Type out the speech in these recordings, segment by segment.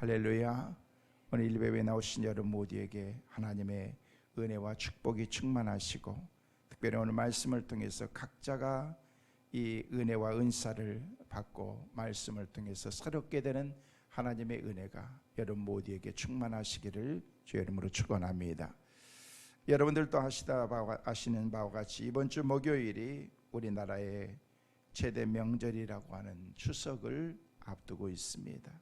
할렐루야. 오늘 일베에 나오신 여러분 모두에게 하나님의 은혜와 축복이 충만하시고, 특별히 오늘 말씀을 통해서 각자가 이 은혜와 은사를 받고 말씀을 통해서 새롭게 되는 하나님의 은혜가 여러분 모두에게 충만하시기를 주의 이름으로 축원합니다. 여러분들도 아시는 바와 같이 이번 주 목요일이 우리나라의 최대 명절이라고 하는 추석을 앞두고 있습니다.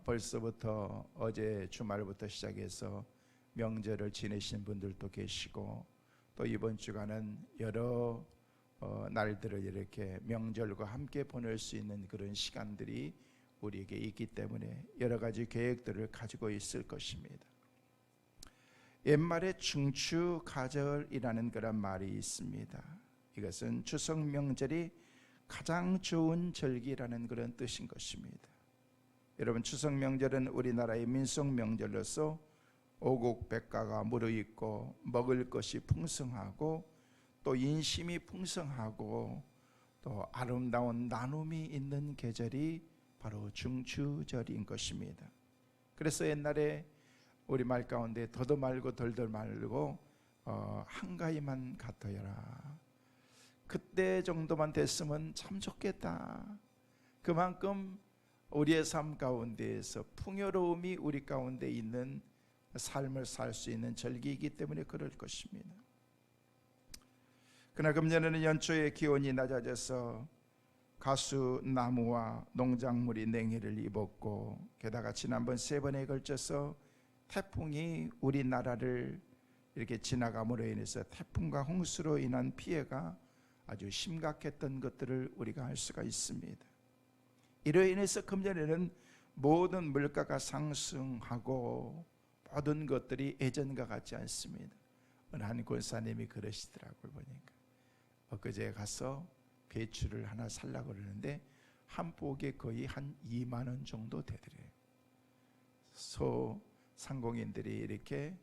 벌써부터 어제 주말부터 시작해서 명절을 지내신 분들도 계시고, 또 이번 주간은 여러 날들을 이렇게 명절과 함께 보낼 수 있는 그런 시간들이 우리에게 있기 때문에 여러 가지 계획들을 가지고 있을 것입니다. 옛말에 중추가절이라는 그런 말이 있습니다. 이것은 추석 명절이 가장 좋은 절기라는 그런 뜻인 것입니다. 여러분, 추석 명절은 우리나라의 민속 명절로서 오곡백과가 무르익고 먹을 것이 풍성하고 또 인심이 풍성하고 또 아름다운 나눔이 있는 계절이 바로 중추절인 것입니다. 그래서 옛날에 우리말 가운데 더도 말고 덜도 말고 한가위만 같아여라, 그때 정도만 됐으면 참 좋겠다. 그만큼 우리의 삶 가운데에서 풍요로움이 우리 가운데 있는 삶을 살 수 있는 절기이기 때문에 그럴 것입니다. 그러나 금년에는 연초에 기온이 낮아져서 가수 나무와 농작물이 냉해를 입었고, 게다가 지난번 3번에 걸쳐서 태풍이 우리나라를 이렇게 지나감으로 인해서 태풍과 홍수로 인한 피해가 아주 심각했던 것들을 우리가 알 수가 있습니다. 이로 인해서 금년에는 모든 물가가 상승하고 모든 것들이 예전과 같지 않습니다. 어느 한 권사님이 그러시더라고요. 보니까 엊그제 가서 배추를 하나 살려고 그러는데 한 포기에 거의 한 2만 원 정도 되더래요. 소상공인들이 이렇게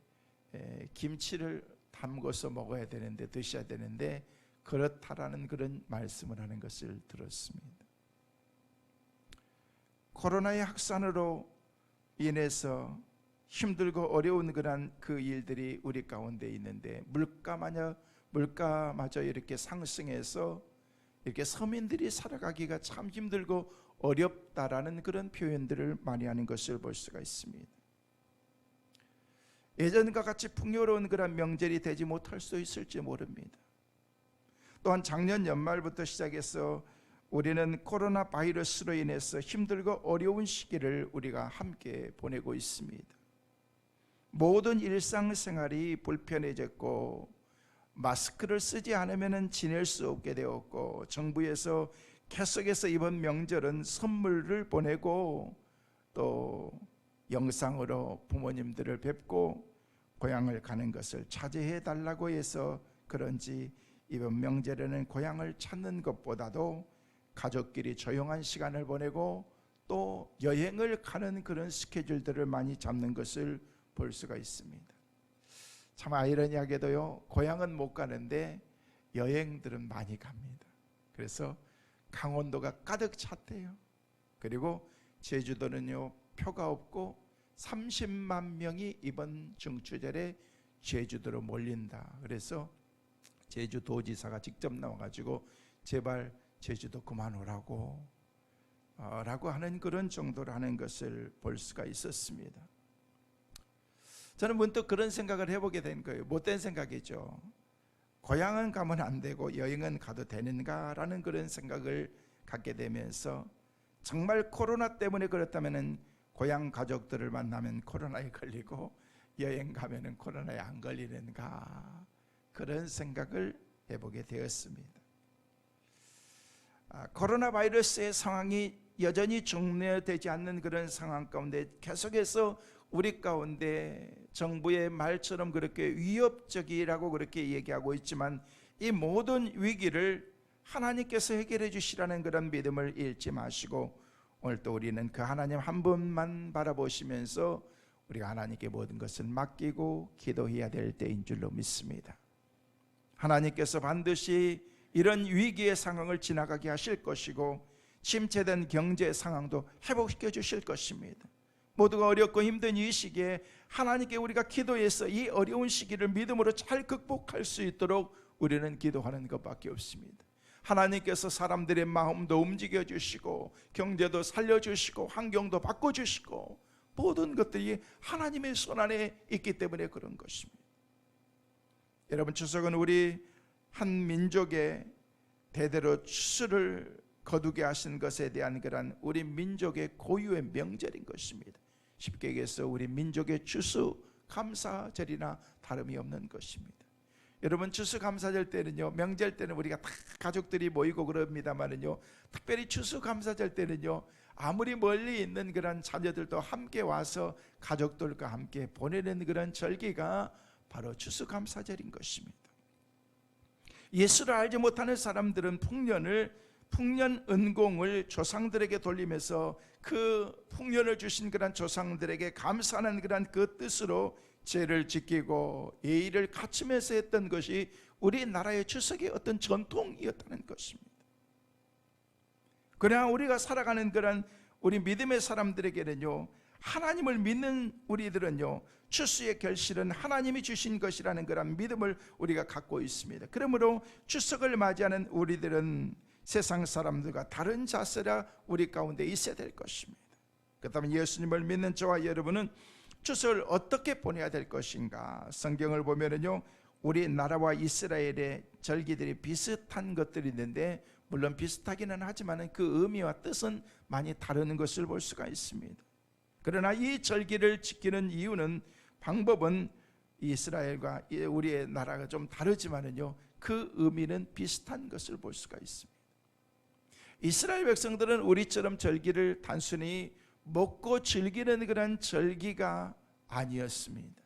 김치를 담궈서 먹어야 되는데, 드셔야 되는데 그렇다라는 그런 말씀을 하는 것을 들었습니다. 코로나의 확산으로 인해서 힘들고 어려운 그런 그 일들이 우리 가운데 있는데, 물가마저 이렇게 상승해서 이렇게 서민들이 살아가기가 참 힘들고 어렵다라는 그런 표현들을 많이 하는 것을 볼 수가 있습니다. 예전과 같이 풍요로운 그런 명절이 되지 못할 수 있을지 모릅니다. 또한 작년 연말부터 시작해서 우리는 코로나 바이러스로 인해서 힘들고 어려운 시기를 우리가 함께 보내고 있습니다. 모든 일상생활이 불편해졌고, 마스크를 쓰지 않으면 지낼 수 없게 되었고, 정부에서 계속해서 이번 명절은 선물을 보내고 또 영상으로 부모님들을 뵙고 고향을 가는 것을 자제해 달라고 해서 그런지 이번 명절에는 고향을 찾는 것보다도 가족끼리 조용한 시간을 보내고 또 여행을 가는 그런 스케줄들을 많이 잡는 것을 볼 수가 있습니다. 참 아이러니하게도요, 고향은 못 가는데 여행들은 많이 갑니다. 그래서 강원도가 가득 찼대요. 그리고 제주도는요, 표가 없고 30만 명이 이번 중추절에 제주도로 몰린다. 그래서 제주도지사가 직접 나와가지고 제발 제주도 그만 오라고 라고 하는 그런 정도로 하는 것을 볼 수가 있었습니다. 저는 문득 그런 생각을 해보게 된 거예요. 못된 생각이죠. 고향은 가면 안 되고 여행은 가도 되는가라는 그런 생각을 갖게 되면서, 정말 코로나 때문에 그렇다면 고향 가족들을 만나면 코로나에 걸리고 여행 가면 코로나에 안 걸리는가, 그런 생각을 해보게 되었습니다. 코로나 바이러스의 상황이 여전히 종료되지 않는 그런 상황 가운데 계속해서 우리 가운데 정부의 말처럼 그렇게 위협적이라고 그렇게 얘기하고 있지만, 이 모든 위기를 하나님께서 해결해 주시라는 그런 믿음을 잃지 마시고, 오늘 또 우리는 그 하나님 한 분만 바라보시면서 우리가 하나님께 모든 것을 맡기고 기도해야 될 때인 줄로 믿습니다. 하나님께서 반드시 이런 위기의 상황을 지나가게 하실 것이고, 침체된 경제 상황도 회복시켜 주실 것입니다. 모두가 어렵고 힘든 이 시기에 하나님께 우리가 기도해서 이 어려운 시기를 믿음으로 잘 극복할 수 있도록 우리는 기도하는 것밖에 없습니다. 하나님께서 사람들의 마음도 움직여 주시고 경제도 살려주시고 환경도 바꿔주시고 모든 것들이 하나님의 손안에 있기 때문에 그런 것입니다. 여러분, 추석은 우리 한 민족의 대대로 추수를 거두게 하신 것에 대한 그런 우리 민족의 고유의 명절인 것입니다. 쉽게 얘기해서 우리 민족의 추수 감사절이나 다름이 없는 것입니다. 여러분, 추수감사절 때는요, 명절 때는 우리가 다 가족들이 모이고 그럽니다만은요, 특별히 추수감사절 때는요, 아무리 멀리 있는 그런 자녀들도 함께 와서 가족들과 함께 보내는 그런 절기가 바로 추수감사절인 것입니다. 예수를 알지 못하는 사람들은 풍년 은공을 조상들에게 돌리면서 그 풍년을 주신 그런 조상들에게 감사하는 그런 그 뜻으로 죄를 지키고 예의를 갖추면서 했던 것이 우리나라의 추석의 어떤 전통이었다는 것입니다. 그러나 우리가 살아가는 그런 우리 믿음의 사람들에게는요, 하나님을 믿는 우리들은요, 추수의 결실은 하나님이 주신 것이라는 그런 믿음을 우리가 갖고 있습니다. 그러므로 추석을 맞이하는 우리들은 세상 사람들과 다른 자세라 우리 가운데 있어야 될 것입니다. 그렇다면 예수님을 믿는 저와 여러분은 추석을 어떻게 보내야 될 것인가? 성경을 보면은요, 우리나라와 이스라엘의 절기들이 비슷한 것들이 있는데, 물론 비슷하기는 하지만 그 의미와 뜻은 많이 다른 것을 볼 수가 있습니다. 그러나 이 절기를 지키는 이유는, 방법은 이스라엘과 우리의 나라가 좀 다르지만은요, 그 의미는 비슷한 것을 볼 수가 있습니다. 이스라엘 백성들은 우리처럼 절기를 단순히 먹고 즐기는 그런 절기가 아니었습니다.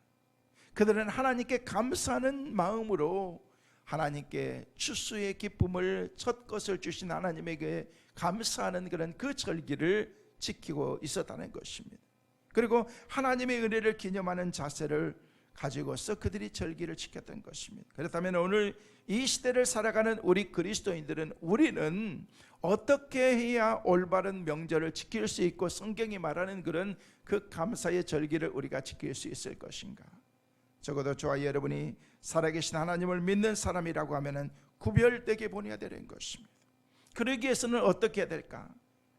그들은 하나님께 감사하는 마음으로 하나님께 추수의 기쁨을 첫 것을 주신 하나님에게 감사하는 그런 그 절기를 지키고 있었다는 것입니다. 그리고 하나님의 은혜를 기념하는 자세를 가지고서 그들이 절기를 지켰던 것입니다. 그렇다면 오늘 이 시대를 살아가는 우리 그리스도인들은, 우리는 어떻게 해야 올바른 명절을 지킬 수 있고 성경이 말하는 그런 그 감사의 절기를 우리가 지킬 수 있을 것인가? 적어도 저와 여러분이 살아계신 하나님을 믿는 사람이라고 하면 구별되게 보내야 되는 것입니다. 그러기 위해서는 어떻게 해야 될까?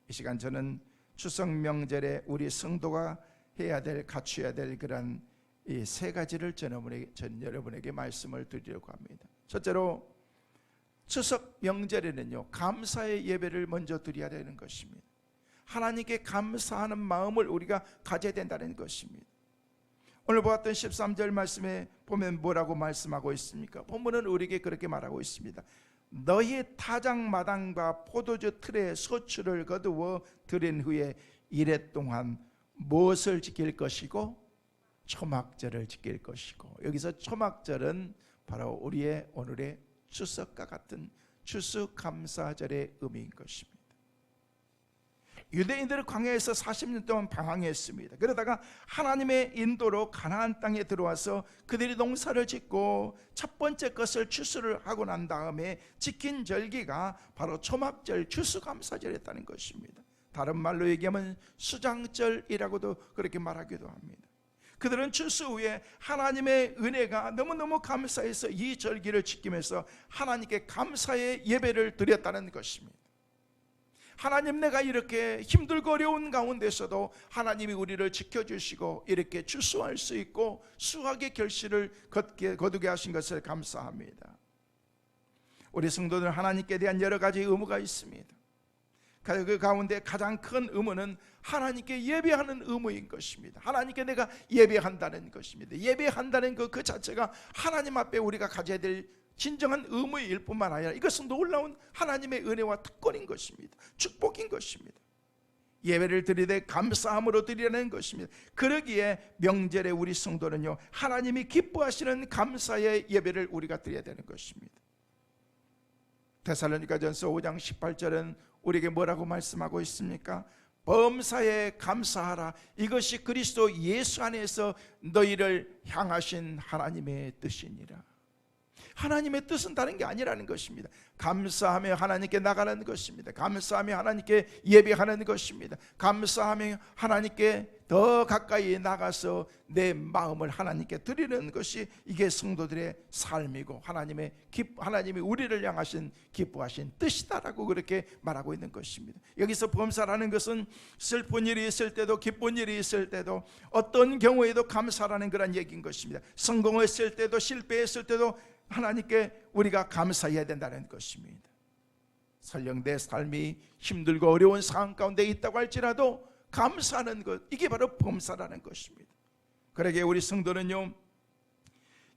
이 시간 저는 추석 명절에 우리 성도가 해야 될, 갖춰야 될 그런 이 세 가지를 전 여러분에게 말씀을 드리려고 합니다. 첫째로, 추석 명절에는요, 감사의 예배를 먼저 드려야 되는 것입니다. 하나님께 감사하는 마음을 우리가 가져야 된다는 것입니다. 오늘 보았던 13절 말씀에 보면 뭐라고 말씀하고 있습니까? 본문은 우리에게 그렇게 말하고 있습니다. 너희 타작마당과 포도주 틀에 소출을 거두어 드린 후에 이래 동안 무엇을 지킬 것이고? 초막절을 지킬 것이고, 여기서 초막절은 바로 우리의 오늘의 추석과 같은 추수감사절의 의미인 것입니다. 유대인들은 광야에서 40년 동안 방황했습니다. 그러다가 하나님의 인도로 가나안 땅에 들어와서 그들이 농사를 짓고 첫 번째 것을 추수를 하고 난 다음에 지킨 절기가 바로 초막절, 추수감사절이었다는 것입니다. 다른 말로 얘기하면 수장절이라고도 그렇게 말하기도 합니다. 그들은 추수 후에 하나님의 은혜가 너무너무 감사해서 이 절기를 지키면서 하나님께 감사의 예배를 드렸다는 것입니다. 하나님, 내가 이렇게 힘들고 어려운 가운데서도 하나님이 우리를 지켜주시고 이렇게 추수할 수 있고 수확의 결실을 거두게 하신 것을 감사합니다. 우리 성도들은 하나님께 대한 여러 가지 의무가 있습니다. 그 가운데 가장 큰 의무는 하나님께 예배하는 의무인 것입니다. 하나님께 내가 예배한다는 것입니다. 예배한다는 그 자체가 하나님 앞에 우리가 가져야 될 진정한 의무일 뿐만 아니라 이것은 놀라운 하나님의 은혜와 특권인 것입니다. 축복인 것입니다. 예배를 드리되 감사함으로 드리라는 것입니다. 그러기에 명절에 우리 성도는요, 하나님이 기뻐하시는 감사의 예배를 우리가 드려야 되는 것입니다. 데살로니가전서 5장 18절은 우리에게 뭐라고 말씀하고 있습니까? 범사에 감사하라. 이것이 그리스도 예수 안에서 너희를 향하신 하나님의 뜻이니라. 하나님의 뜻은 다른 게 아니라는 것입니다. 감사하며 하나님께 나가는 것입니다. 감사하며 하나님께 예배하는 것입니다. 감사하며 하나님께 더 가까이 나가서 내 마음을 하나님께 드리는 것이 이게 성도들의 삶이고 하나님이 우리를 향하신 기뻐하신 뜻이다라고 그렇게 말하고 있는 것입니다. 여기서 범사라는 것은 슬픈 일이 있을 때도 기쁜 일이 있을 때도 어떤 경우에도 감사라는 그런 얘기인 것입니다. 성공했을 때도 실패했을 때도 하나님께 우리가 감사해야 된다는 것입니다. 설령 내 삶이 힘들고 어려운 상황 가운데 있다고 할지라도 감사하는 것, 이게 바로 범사라는 것입니다. 그러기에 우리 성도는요,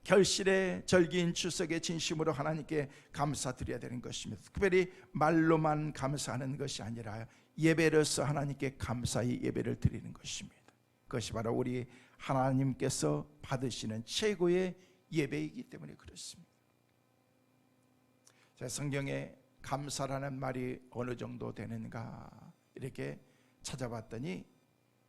결실의 절기인 추석에 진심으로 하나님께 감사드려야 되는 것입니다. 특별히 말로만 감사하는 것이 아니라 예배로서 하나님께 감사히 예배를 드리는 것입니다. 그것이 바로 우리 하나님께서 받으시는 최고의 예배이기 때문에 그렇습니다. 제 성경에 감사라는 말이 어느 정도 되는가 이렇게 찾아봤더니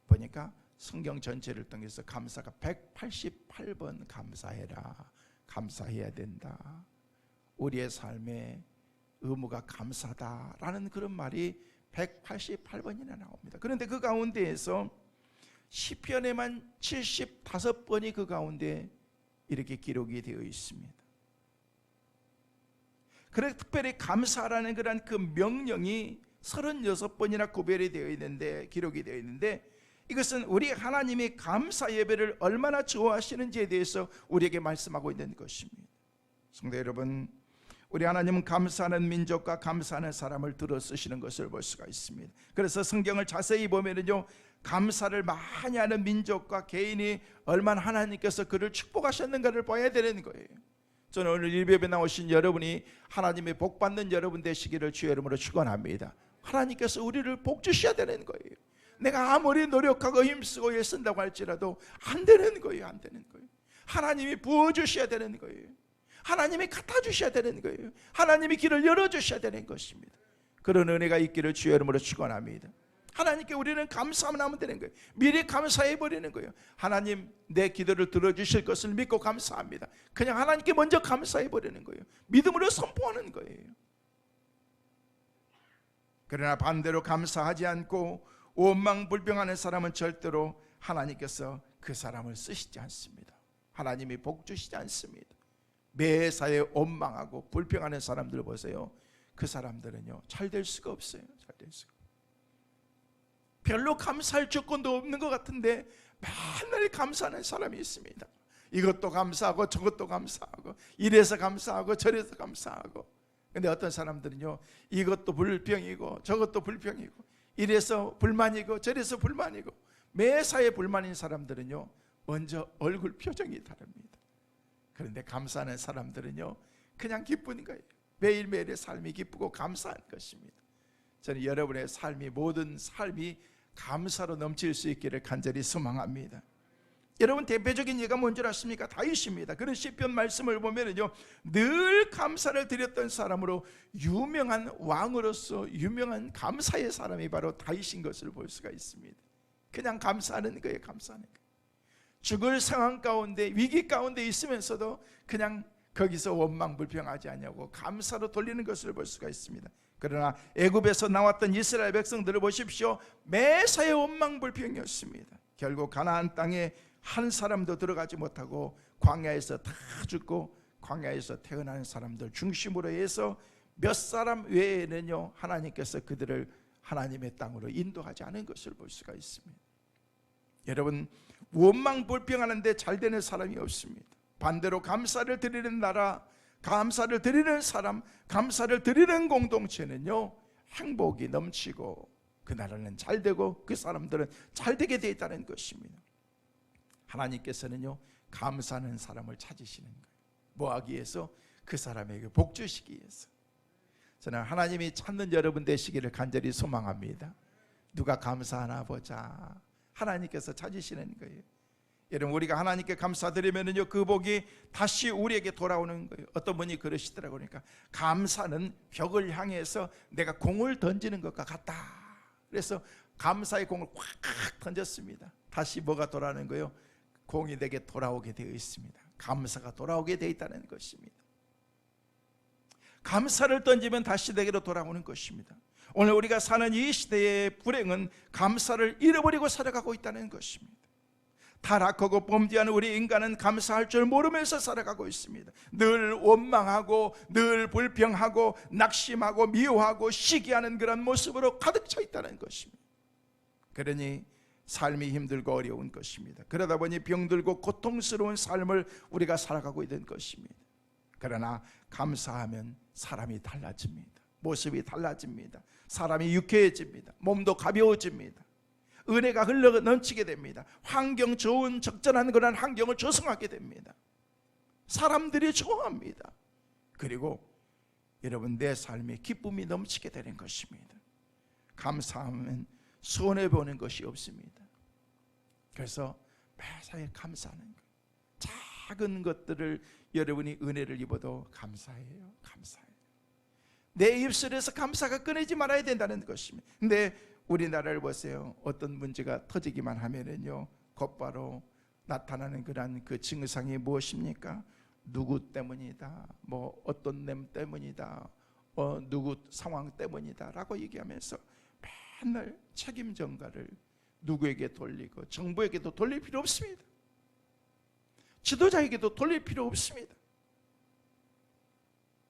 보니까 성경 전체를 통해서 감사가 188번 감사해라, 감사해야 된다, 우리의 삶의 의무가 감사다라는 그런 말이 188번이나 나옵니다. 그런데 그 가운데에서 시편에만 75번이 그 가운데 이렇게 기록이 되어 있습니다. 그래서 특별히 감사라는 그런 그 명령이 36번이나 구별이 되어 있는데, 기록이 되어 있는데, 이것은 우리 하나님이 감사 예배를 얼마나 좋아하시는지에 대해서 우리에게 말씀하고 있는 것입니다. 성도 여러분, 우리 하나님은 감사하는 민족과 감사하는 사람을 들어 쓰시는 것을 볼 수가 있습니다. 그래서 성경을 자세히 보면은요, 감사를 많이 하는 민족과 개인이 얼마나 하나님께서 그를 축복하셨는가를 봐야 되는 거예요. 저는 오늘 일베에 나오신 여러분이 하나님의 복 받는 여러분 되시기를 주의 이름으로 축원합니다. 하나님께서 우리를 복 주셔야 되는 거예요. 내가 아무리 노력하고 힘쓰고 애쓴다고 할지라도 안 되는 거예요. 안 되는 거예요. 하나님이 부어주셔야 되는 거예요. 하나님이 갖다 주셔야 되는 거예요. 하나님이 길을 열어주셔야 되는 것입니다. 그런 은혜가 있기를 주의 이름으로 축원합니다. 하나님께 우리는 감사만 하면 되는 거예요. 미리 감사해버리는 거예요. 하나님 내 기도를 들어주실 것을 믿고 감사합니다. 그냥 하나님께 먼저 감사해버리는 거예요. 믿음으로 선포하는 거예요. 그러나 반대로 감사하지 않고 원망불평하는 사람은 절대로 하나님께서 그 사람을 쓰시지 않습니다. 하나님이 복 주시지 않습니다. 매사에 원망하고 불평하는 사람들 보세요. 그 사람들은요, 잘 될 수가 없어요. 잘 될 수가. 별로 감사할 조건도 없는 것 같은데 맨날 감사하는 사람이 있습니다. 이것도 감사하고 저것도 감사하고 이래서 감사하고 저래서 감사하고. 근데 어떤 사람들은요, 이것도 불평이고 저것도 불평이고 이래서 불만이고 저래서 불만이고, 매사에 불만인 사람들은요, 먼저 얼굴 표정이 다릅니다. 그런데 감사하는 사람들은요, 그냥 기쁜 거예요. 매일매일의 삶이 기쁘고 감사한 것입니다. 저는 여러분의 삶이, 모든 삶이 감사로 넘칠 수 있기를 간절히 소망합니다. 여러분, 대표적인 예가 뭔지 아십니까? 다윗입니다. 그런 시편 말씀을 보면은요, 늘 감사를 드렸던 사람으로 유명한 왕으로서 유명한 감사의 사람이 바로 다윗인 것을 볼 수가 있습니다. 그냥 감사하는 거예요. 감사하는 거예요. 죽을 상황 가운데, 위기 가운데 있으면서도 그냥 거기서 원망불평하지 않냐고 감사로 돌리는 것을 볼 수가 있습니다. 그러나 애굽에서 나왔던 이스라엘 백성들을 보십시오. 매사에 원망불평이었습니다. 결국 가나안 땅에 한 사람도 들어가지 못하고 광야에서 다 죽고, 광야에서 태어난 사람들 중심으로 해서 몇 사람 외에는요, 하나님께서 그들을 하나님의 땅으로 인도하지 않은 것을 볼 수가 있습니다. 여러분, 원망불평하는데 잘 되는 사람이 없습니다. 반대로 감사를 드리는 나라, 감사를 드리는 사람, 감사를 드리는 공동체는요, 행복이 넘치고 그 나라는 잘 되고 그 사람들은 잘 되게 되어 있다는 것입니다. 하나님께서는요, 감사하는 사람을 찾으시는 거예요. 뭐 하기 위해서? 그 사람에게 복 주시기 위해서. 저는 하나님이 찾는 여러분 되시기를 간절히 소망합니다. 누가 감사하나 보자. 하나님께서 찾으시는 거예요. 여러분, 우리가 하나님께 감사드리면은요, 그 복이 다시 우리에게 돌아오는 거예요. 어떤 분이 그러시더라고요. 그러니까 감사는 벽을 향해서 내가 공을 던지는 것과 같다. 그래서 감사의 공을 확 던졌습니다. 다시 뭐가 돌아오는 거예요? 공이 내게 돌아오게 되어 있습니다. 감사가 돌아오게 되어 있다는 것입니다. 감사를 던지면 다시 내게로 돌아오는 것입니다. 오늘 우리가 사는 이 시대의 불행은 감사를 잃어버리고 살아가고 있다는 것입니다. 타락하고 범죄하는 우리 인간은 감사할 줄 모르면서 살아가고 있습니다. 늘 원망하고 늘 불평하고 낙심하고 미워하고 시기하는 그런 모습으로 가득 차 있다는 것입니다. 그러니 삶이 힘들고 어려운 것입니다. 그러다 보니 병들고 고통스러운 삶을 우리가 살아가고 있는 것입니다. 그러나 감사하면 사람이 달라집니다. 모습이 달라집니다. 사람이 유쾌해집니다. 몸도 가벼워집니다. 은혜가 흘러 넘치게 됩니다. 환경 좋은 적절한 그런 환경을 조성하게 됩니다. 사람들이 좋아합니다. 그리고 여러분, 내 삶에 기쁨이 넘치게 되는 것입니다. 감사하면 손해보는 것이 없습니다. 그래서 매사에 감사하는 것, 작은 것들을 여러분이 은혜를 입어도 감사해요. 감사해요. 내 입술에서 감사가 끊이지 말아야 된다는 것입니다. 근데 우리나라를 보세요. 어떤 문제가 터지기만 하면은요, 곧바로 나타나는 그런 그 증상이 무엇입니까? 누구 때문이다, 뭐 어떤 놈 때문이다, 누구 상황 때문이다 라고 얘기하면서 맨날 책임 전가를 누구에게 돌리고 정부에게도 돌릴 필요 없습니다. 지도자에게도 돌릴 필요 없습니다.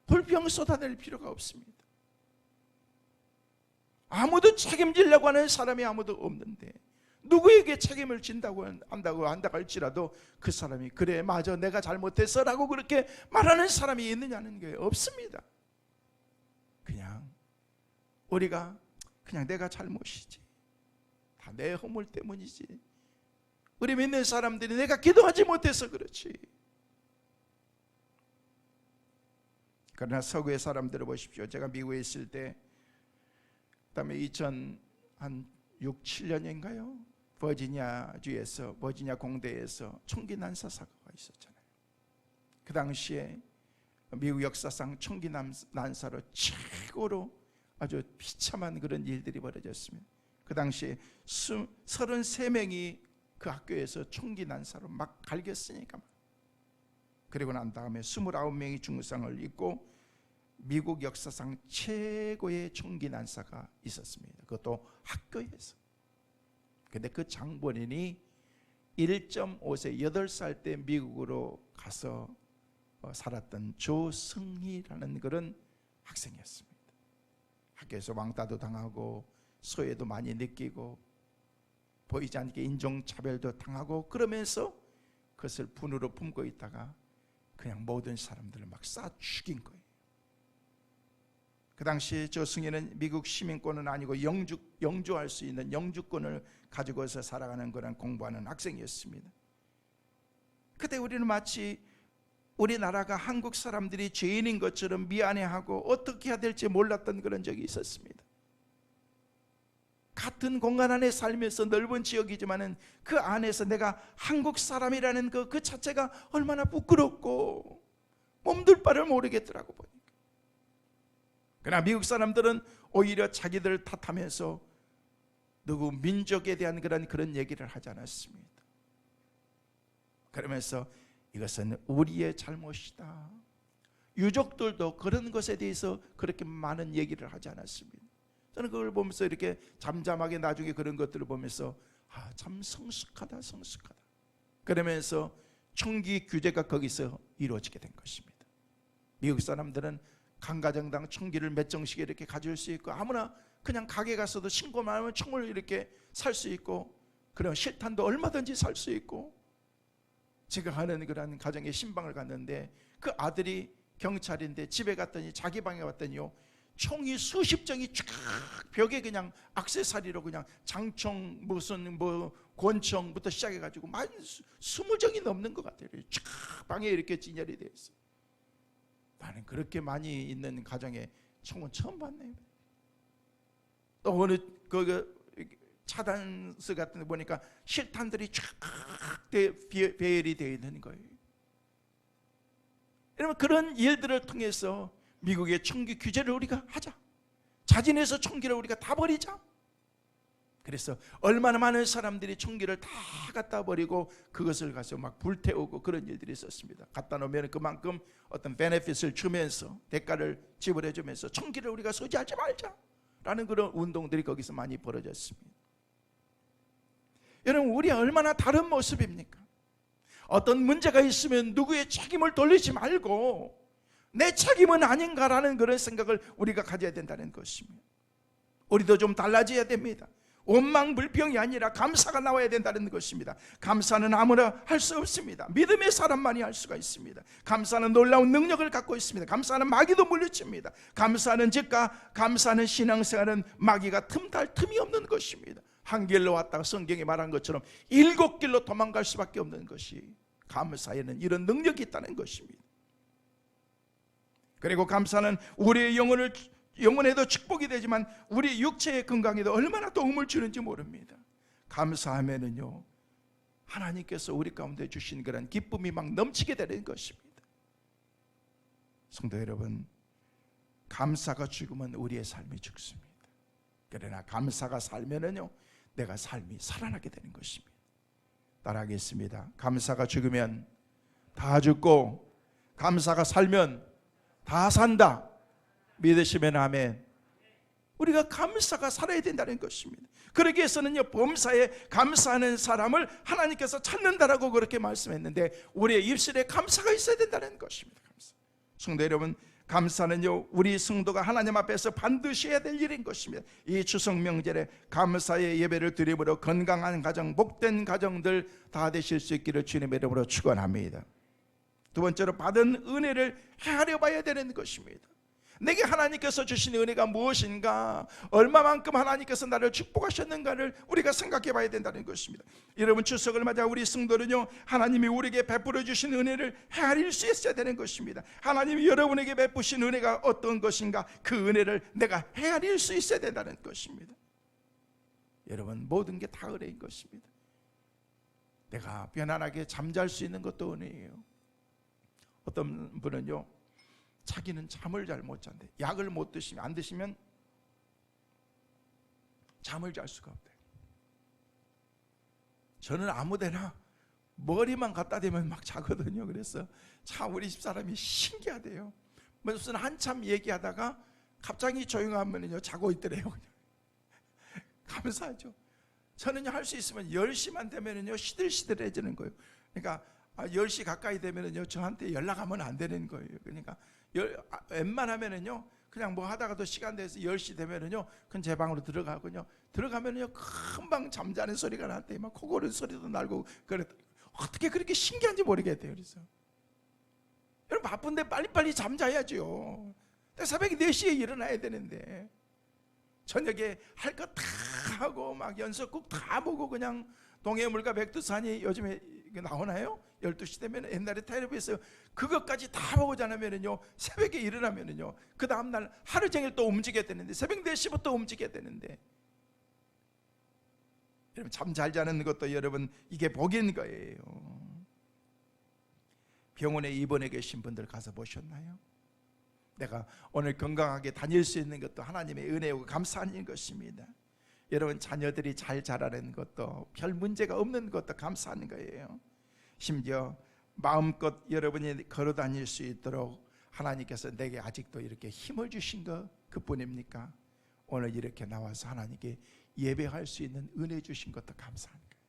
불평 쏟아낼 필요가 없습니다. 아무도 책임지려고 하는 사람이 아무도 없는데 누구에게 책임을 진다고 한다고 할지라도 그 사람이 그래 맞아 내가 잘못했어 라고 그렇게 말하는 사람이 있느냐는 게 없습니다. 그냥 우리가 그냥 내가 잘못이지, 다 내 허물 때문이지, 우리 믿는 사람들이 내가 기도하지 못해서 그렇지. 그러나 서구의 사람들을 보십시오. 제가 미국에 있을 때, 그다음에 2006, 7년인가요? 버지니아주에서, 버지니아 공대에서 총기 난사 사고가 있었잖아요. 그 당시에 미국 역사상 총기 난사로 최고로 아주 비참한 그런 일들이 벌어졌습니다. 그 당시에 33명이 그 학교에서 총기 난사로 막 갈겼으니까. 그리고 난 다음에 29명이 중상을 입고 미국 역사상 최고의 총기 난사가 있었습니다. 그것도 학교에서. 근데 그 장본인이 1.5세 8살 때 미국으로 가서 살았던 조승희라는 그런 학생이었습니다. 학교에서 왕따도 당하고 소외도 많이 느끼고 보이지 않게 인종차별도 당하고 그러면서 그것을 분으로 품고 있다가 그냥 모든 사람들을 막 쏴 죽인 거예요. 그 당시 조승희는 미국 시민권은 아니고 영주할 수 있는 영주권을 가지고서 살아가는 그런 공부하는 학생이었습니다. 그때 우리는 마치 우리나라가 한국 사람들이 죄인인 것처럼 미안해하고 어떻게 해야 될지 몰랐던 그런 적이 있었습니다. 같은 공간 안에 살면서 넓은 지역이지만은 그 안에서 내가 한국 사람이라는 그 자체가 얼마나 부끄럽고 몸둘 바를 모르겠더라고 보니까. 그러나 미국 사람들은 오히려 자기들 탓하면서 누구 민족에 대한 그런 얘기를 하지 않았습니다. 그러면서 이것은 우리의 잘못이다. 유족들도 그런 것에 대해서 그렇게 많은 얘기를 하지 않았습니다. 저는 그걸 보면서 이렇게 잠잠하게 나중에 그런 것들을 보면서 참 성숙하다. 그러면서 총기 규제가 거기서 이루어지게 된 것입니다. 미국 사람들은 강가정당 총기를 몇 정씩 이렇게 가질 수 있고 아무나 그냥 가게 가서도 신고만 하면 총을 이렇게 살 수 있고 그런 실탄도 얼마든지 살 수 있고. 제가 하는 그런 가정에 신방을 갔는데 그 아들이 경찰인데 집에 갔더니 자기 방에 왔더니요 총이 수십 정이 쫙 벽에 그냥 액세서리로 그냥 장총 무슨 뭐 권총부터 시작해가지고 만 20정이 넘는 것 같아요. 쫙 방에 이렇게 진열이 되어 있어요. 나는 그렇게 많이 있는 가정에 총은 처음 봤네요. 또 어느 그 차단서 같은 데 보니까 실탄들이 쫙 배열이 되어 있는 거예요. 여러분 그런 일들을 통해서 미국의 총기 규제를 우리가 하자. 자진해서 총기를 우리가 다 버리자. 그래서 얼마나 많은 사람들이 총기를 다 갖다 버리고 그것을 가서 막 불태우고 그런 일들이 있었습니다. 갖다 놓으면 그만큼 어떤 베네핏을 주면서 대가를 지불해 주면서 총기를 우리가 소지하지 말자라는 그런 운동들이 거기서 많이 벌어졌습니다. 여러분, 우리 얼마나 다른 모습입니까? 어떤 문제가 있으면 누구의 책임을 돌리지 말고 내 책임은 아닌가라는 그런 생각을 우리가 가져야 된다는 것입니다. 우리도 좀 달라져야 됩니다. 원망불평이 아니라 감사가 나와야 된다는 것입니다. 감사는 아무나 할 수 없습니다. 믿음의 사람만이 할 수가 있습니다. 감사는 놀라운 능력을 갖고 있습니다. 감사는 마귀도 물리칩니다. 감사는 즉각, 감사는 신앙생활은 마귀가 틈탈 틈이 없는 것입니다. 한 길로 왔다가 성경에 말한 것처럼 7길로 도망갈 수밖에 없는 것이 감사에는 이런 능력이 있다는 것입니다. 그리고 감사는 우리의 영혼에도 축복이 되지만 우리 육체의 건강에도 얼마나 도움을 주는지 모릅니다. 감사하면은요, 하나님께서 우리 가운데 주신 그런 기쁨이 막 넘치게 되는 것입니다. 성도 여러분, 감사가 죽으면 우리의 삶이 죽습니다. 그러나 감사가 살면은요, 내가 삶이 살아나게 되는 것입니다. 따라하겠습니다. 감사가 죽으면 다 죽고 감사가 살면 다 산다. 믿으시면 아멘. 우리가 감사가 살아야 된다는 것입니다. 그러기 위해서는요, 범사에 감사하는 사람을 하나님께서 찾는다라고 그렇게 말씀했는데 우리의 입술에 감사가 있어야 된다는 것입니다. 감사. 성도 여러분, 감사는요, 우리 성도가 하나님 앞에서 반드시 해야 될 일인 것입니다. 이 추석 명절에 감사의 예배를 드림으로 건강한 가정, 복된 가정들 다 되실 수 있기를 주님의 이름으로 축원합니다. 두 번째로, 받은 은혜를 헤아려 봐야 되는 것입니다. 내게 하나님께서 주신 은혜가 무엇인가, 얼마만큼 하나님께서 나를 축복하셨는가를 우리가 생각해 봐야 된다는 것입니다. 여러분, 추석을 맞아 우리 성도는요, 하나님이 우리에게 베풀어 주신 은혜를 헤아릴 수 있어야 되는 것입니다. 하나님이 여러분에게 베푸신 은혜가 어떤 것인가, 그 은혜를 내가 헤아릴 수 있어야 된다는 것입니다. 여러분, 모든 게 다 은혜인 것입니다. 내가 편안하게 잠잘 수 있는 것도 은혜예요. 어떤 분은요, 자기는 잠을 잘 못 잔대. 약을 못 드시면, 안 드시면 잠을 잘 수가 없대. 저는 아무데나 머리만 갖다 대면 막 자거든요. 그래서 참 우리 집사람이 신기하대요. 무슨 한참 얘기하다가 갑자기 조용하면요, 자고 있더래요. 감사하죠. 저는요, 할 수 있으면 10시만 되면요, 시들시들해지는 거예요. 그러니까 10시 가까이 되면은요, 저한테 연락하면 안 되는 거예요. 그러니까 웬만하면은요, 그냥 뭐 하다가도 시간 돼서 10시 되면은요, 그건 제 방으로 들어가거든요. 들어가면은요, 금방 잠자는 소리가 나대. 막 코 고는 소리도 나고 그래. 어떻게 그렇게 신기한지 모르겠대요. 그래서 여러분, 바쁜데 빨리빨리 잠자야죠. 새벽에 4시에 일어나야 되는데 저녁에 할 거 다 하고 막 연속국 다 보고 그냥 동해물과 백두산이 요즘에 나오나요? 12시 되면 옛날에 텔레비에서 그것까지 다 보고 자면은요, 새벽에 일어나면은요, 그 다음날 하루 종일 또 움직여야 되는데, 새벽 4시부터 움직여야 되는데, 여러분, 잠 잘 자는 것도 여러분, 이게 복인 거예요. 병원에 입원해 계신 분들 가서 보셨나요? 내가 오늘 건강하게 다닐 수 있는 것도 하나님의 은혜고 감사한 것입니다. 여러분, 자녀들이 잘 자라는 것도, 별 문제가 없는 것도 감사하는 거예요. 심지어 마음껏 여러분이 걸어 다닐 수 있도록 하나님께서 내게 아직도 이렇게 힘을 주신 것 그뿐입니까? 오늘 이렇게 나와서 하나님께 예배할 수 있는 은혜 주신 것도 감사한 거예요.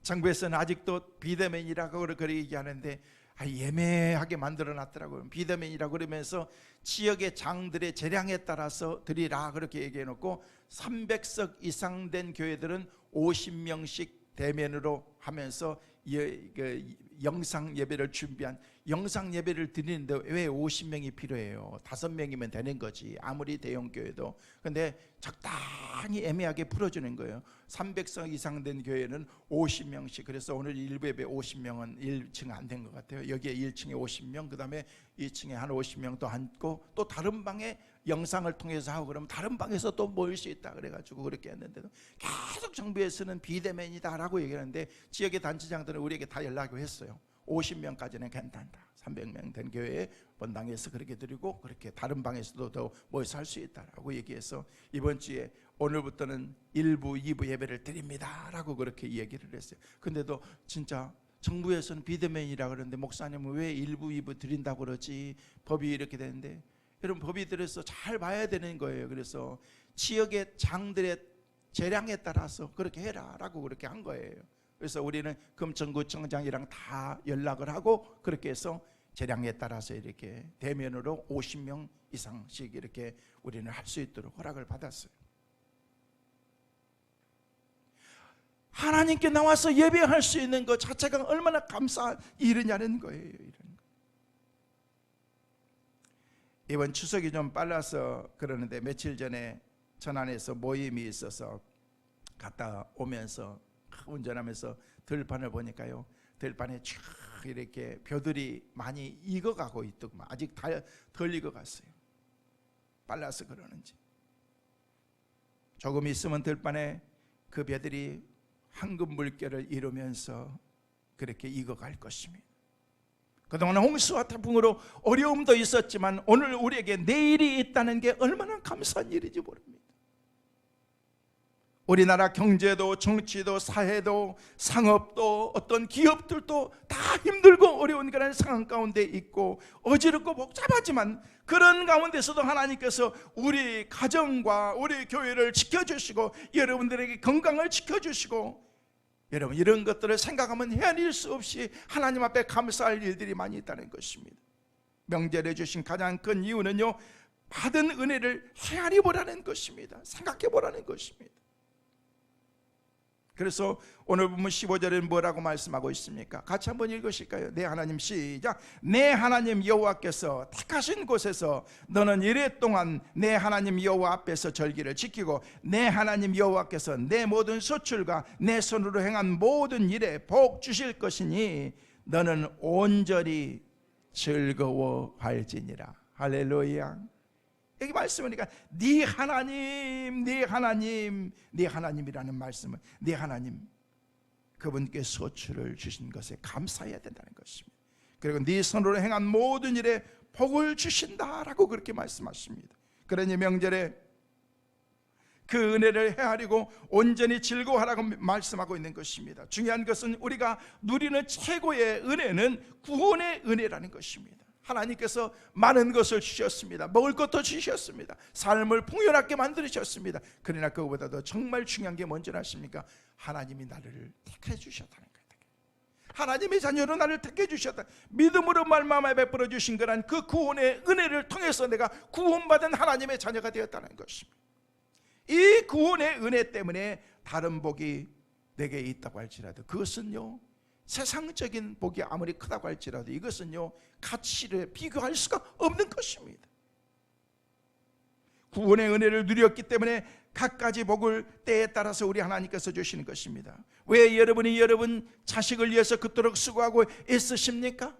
정부에서는 아직도 비대면이라고 그렇게 얘기하는데 예매하게 만들어 놨더라고요. 비대면이라고 그러면서 지역의 장들의 재량에 따라서 드리라 그렇게 얘기해 놓고 300석 이상 된 교회들은 50명씩 대면으로 하면서 영상 예배를 준비한, 영상 예배를 드리는데 왜 50명이 필요해요? 5명이면 되는 거지, 아무리 대형 교회도. 근데 적당히 애매하게 풀어주는 거예요. 300석 이상 된 교회는 50명씩. 그래서 오늘 일부 예배 50명은 1층 안 된 것 같아요. 여기에 1층에 50명, 그 다음에 2층에 한 50명 또 앉고, 또 다른 방에 영상을 통해서 하고, 그러면 다른 방에서 또 모일 수 있다 그래가지고 그렇게 했는데도 계속 정부에서는 비대면이다 라고 얘기하는데, 지역의 단체장들은 우리에게 다 연락을 했어요. 50명까지는 괜찮다. 300명 된 교회에 본당에서 그렇게 드리고 그렇게 다른 방에서도 더 모여서 할 수 있다라고 얘기해서 이번 주에 오늘부터는 1부, 2부 예배를 드립니다 라고 그렇게 얘기를 했어요. 근데도 진짜 정부에서는 비대면이라 그러는데 목사님은 왜 1부, 2부 드린다고 그러지? 법이 이렇게 되는데, 여러분 법이 들어서 잘 봐야 되는 거예요. 그래서 지역의 장들의 재량에 따라서 그렇게 해라 라고 그렇게 한 거예요. 그래서 우리는 금천구청장이랑 다 연락을 하고 그렇게 해서 재량에 따라서 이렇게 대면으로 50명 이상씩 이렇게 우리는 할 수 있도록 허락을 받았어요. 하나님께 나와서 예배할 수 있는 것 자체가 얼마나 감사한 일이냐는 거예요. 이번 추석이 좀 빨라서 그러는데 며칠 전에 천안에서 모임이 있어서 갔다 오면서 운전하면서 들판을 보니까요, 들판에 쭉 이렇게 벼들이 많이 익어가고 있더구만. 아직 덜 익어갔어요. 빨라서 그러는지. 조금 있으면 들판에 그 벼들이 황금 물결을 이루면서 그렇게 익어갈 것입니다. 그동안 홍수와 태풍으로 어려움도 있었지만 오늘 우리에게 내일이 있다는 게 얼마나 감사한 일인지 모릅니다. 우리나라 경제도 정치도 사회도 상업도 어떤 기업들도 다 힘들고 어려운 그런 상황 가운데 있고 어지럽고 복잡하지만 그런 가운데서도 하나님께서 우리 가정과 우리 교회를 지켜주시고 여러분들에게 건강을 지켜주시고, 여러분 이런 것들을 생각하면 헤아릴 수 없이 하나님 앞에 감사할 일들이 많이 있다는 것입니다. 명절에 주신 가장 큰 이유는요, 받은 은혜를 헤아려 보라는 것입니다. 생각해 보라는 것입니다. 그래서 오늘 보면 15절에는 뭐라고 말씀하고 있습니까? 같이 한번 읽으실까요? 내 하나님, 시작. 내 하나님 여호와께서 택하신 곳에서 너는 이래 동안 내 하나님 여호와 앞에서 절기를 지키고 내 하나님 여호와께서 내 모든 소출과 내 손으로 행한 모든 일에 복 주실 것이니 너는 온전히 즐거워할지니라. 할렐루야. 여기 말씀하니까 네 하나님, 네 하나님, 네 하나님이라는 말씀은 네 하나님, 그분께 소출을 주신 것에 감사해야 된다는 것입니다. 그리고 네 손으로 행한 모든 일에 복을 주신다라고 그렇게 말씀하십니다. 그러니 명절에 그 은혜를 헤아리고 온전히 즐거워하라고 말씀하고 있는 것입니다. 중요한 것은 우리가 누리는 최고의 은혜는 구원의 은혜라는 것입니다. 하나님께서 많은 것을 주셨습니다. 먹을 것도 주셨습니다. 삶을 풍요롭게 만들으셨습니다. 그러나 그것보다도 정말 중요한 게 뭔지 아십니까? 하나님이 나를 택해 주셨다는 거예요. 하나님의 자녀로 나를 택해 주셨다. 믿음으로 말미암아 베풀어 주신 거란 그 구원의 은혜를 통해서 내가 구원받은 하나님의 자녀가 되었다는 것입니다. 이 구원의 은혜 때문에 다른 복이 내게 있다고 할지라도 그것은요, 세상적인 복이 아무리 크다고 할지라도 이것은요, 가치를 비교할 수가 없는 것입니다. 구원의 은혜를 누렸기 때문에 갖가지 복을 때에 따라서 우리 하나님께서 주시는 것입니다. 왜 여러분이 여러분 자식을 위해서 그토록 수고하고 애쓰십니까?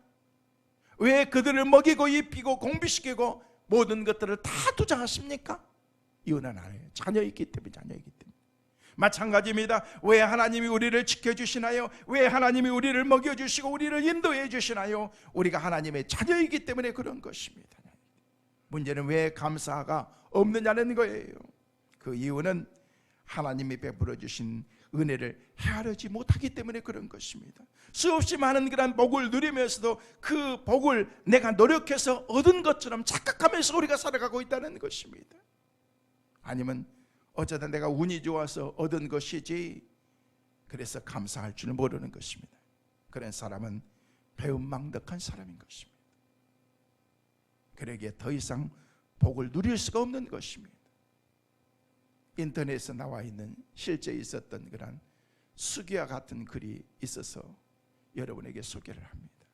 왜 그들을 먹이고 입히고 공부시키고 모든 것들을 다 투자하십니까? 이유는 알아요. 자녀이기 때문에, 자녀이기 때문에. 마찬가지입니다. 왜 하나님이 우리를 지켜주시나요? 왜 하나님이 우리를 먹여주시고 우리를 인도해 주시나요? 우리가 하나님의 자녀이기 때문에 그런 것입니다. 문제는 왜 감사가 없느냐는 거예요. 그 이유는 하나님이 베풀어 주신 은혜를 헤아리지 못하기 때문에 그런 것입니다. 수없이 많은 그런 복을 누리면서도 그 복을 내가 노력해서 얻은 것처럼 착각하면서 우리가 살아가고 있다는 것입니다. 아니면 어쩌다 내가 운이 좋아서 얻은 것이지 그래서 감사할 줄 모르는 것입니다. 그런 사람은 배은망덕한 사람인 것입니다. 그러기에 더 이상 복을 누릴 수가 없는 것입니다. 인터넷에 나와 있는 실제 있었던 그런 수기와 같은 글이 있어서 여러분에게 소개를 합니다.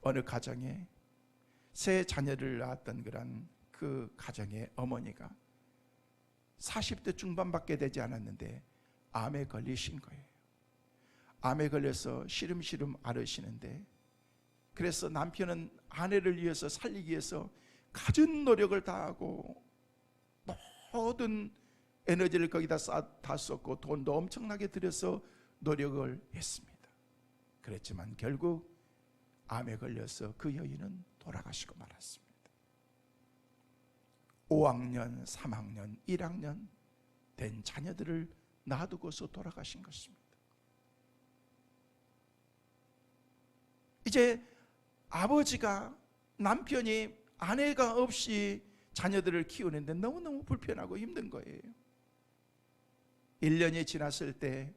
어느 가정에 새 자녀를 낳았던 그런 그 가정의 어머니가 40대 중반밖에 되지 않았는데 암에 걸리신 거예요. 암에 걸려서 시름시름 앓으시는데, 그래서 남편은 아내를 위해서 살리기 위해서 갖은 노력을 다하고 모든 에너지를 거기다 다 썼고 돈도 엄청나게 들여서 노력을 했습니다. 그랬지만 결국 암에 걸려서 그 여인은 돌아가시고 말았습니다. 5학년, 3학년, 1학년 된 자녀들을 놔두고서 돌아가신 것입니다. 이제 아버지가, 남편이 아내가 없이 자녀들을 키우는데 너무너무 불편하고 힘든 거예요. 1년이 지났을 때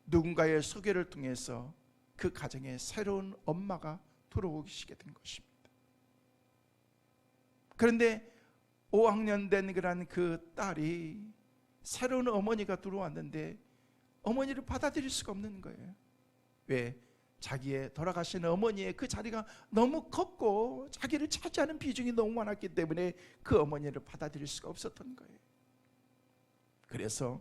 누군가의 소개를 통해서 그 가정에 새로운 엄마가 들어오시게 된 것입니다. 그런데 5학년 된 그 딸이 새로운 어머니가 들어왔는데 어머니를 받아들일 수가 없는 거예요. 왜? 자기의 돌아가신 어머니의 그 자리가 너무 컸고 자기를 차지하는 비중이 너무 많았기 때문에 그 어머니를 받아들일 수가 없었던 거예요. 그래서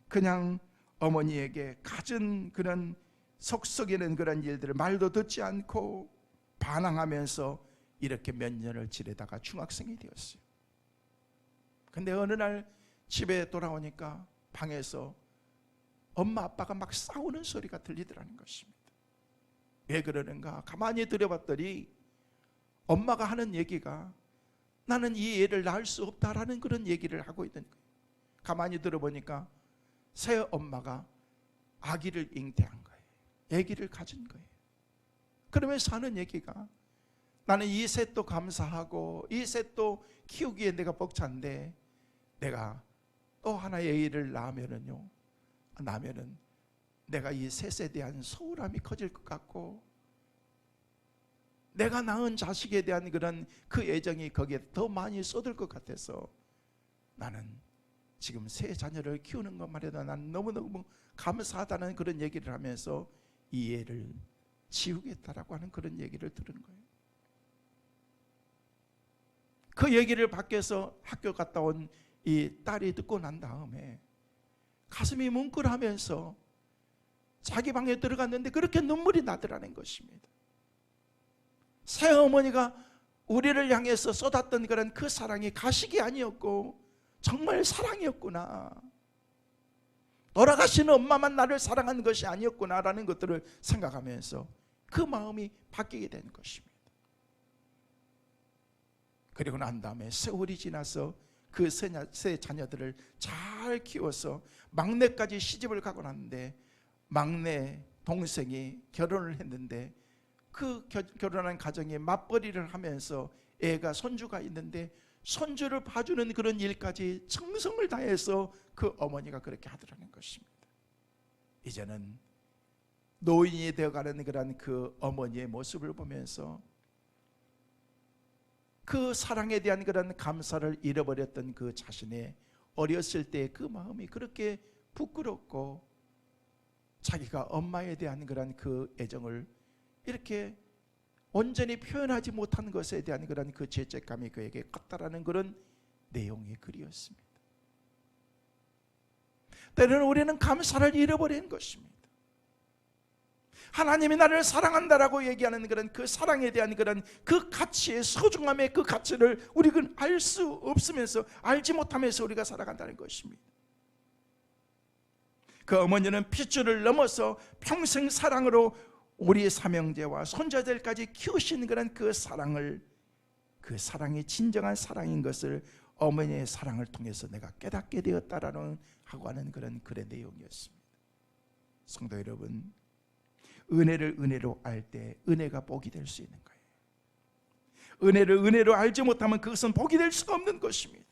그냥 어머니에게 갖은 그런 속썩이는 그런 일들을 말도 듣지 않고 반항하면서 이렇게 몇 년을 지내다가 중학생이 되었어요. 근데 어느 날 집에 돌아오니까 방에서 엄마 아빠가 막 싸우는 소리가 들리더라는 것입니다. 왜 그러는가? 가만히 들여봤더니 엄마가 하는 얘기가 나는 이 애를 낳을 수 없다라는 그런 얘기를 하고 있는 거예요. 가만히 들어보니까 새 엄마가 아기를 잉태한 거예요. 아기를 가진 거예요. 그러면서 하는 얘기가 나는 이 셋도 감사하고 이 셋도 키우기에 내가 벅찬데 내가 또 하나의 아이를 낳으면은 내가 이 셋에 대한 소홀함이 커질 것 같고 내가 낳은 자식에 대한 그런 그 애정이 거기에 더 많이 쏟을 것 같아서 나는 지금 세 자녀를 키우는 것만 해도 난 너무너무 감사하다는 그런 얘기를 하면서 이 애를 지우겠다라고 하는 그런 얘기를 들은 거예요. 그 얘기를 밖에서 학교 갔다 온 이 딸이 듣고 난 다음에 가슴이 뭉클하면서 자기 방에 들어갔는데 그렇게 눈물이 나더라는 것입니다. 새어머니가 우리를 향해서 쏟았던 그런 그 사랑이 가식이 아니었고 정말 사랑이었구나. 돌아가신 엄마만 나를 사랑하는 것이 아니었구나라는 것들을 생각하면서 그 마음이 바뀌게 되는 것입니다. 그리고 난 다음에 세월이 지나서 그 세 자녀들을 잘 키워서 막내까지 시집을 가고 났는데 막내 동생이 결혼을 했는데 그 결혼한 가정에 맞벌이를 하면서 애가 손주가 있는데 손주를 봐주는 그런 일까지 정성을 다해서 그 어머니가 그렇게 하더라는 것입니다. 이제는 노인이 되어가는 그런 그 어머니의 모습을 보면서 그 사랑에 대한 그런 감사를 잃어버렸던 그 자신의 어렸을 때의 그 마음이 그렇게 부끄럽고 자기가 엄마에 대한 그런 그 애정을 이렇게 온전히 표현하지 못한 것에 대한 그런 그 죄책감이 그에게 컸다라는 그런 내용의 글이었습니다. 때로는 우리는 감사를 잃어버린 것입니다. 하나님이 나를 사랑한다라고 얘기하는 그런 그 사랑에 대한 그런 그 가치의 소중함의 그 가치를 우리는 알 수 없으면서 알지 못하면서 우리가 살아간다는 것입니다. 그 어머니는 핏줄을 넘어서 평생 사랑으로 우리 삼형제와 손자들까지 키우신 그런 그 사랑을, 그 사랑이 진정한 사랑인 것을 어머니의 사랑을 통해서 내가 깨닫게 되었다라는 하고 하는 그런 글의 내용이었습니다. 성도 여러분, 은혜를 은혜로 알 때 은혜가 복이 될 수 있는 거예요. 은혜를 은혜로 알지 못하면 그것은 복이 될 수가 없는 것입니다.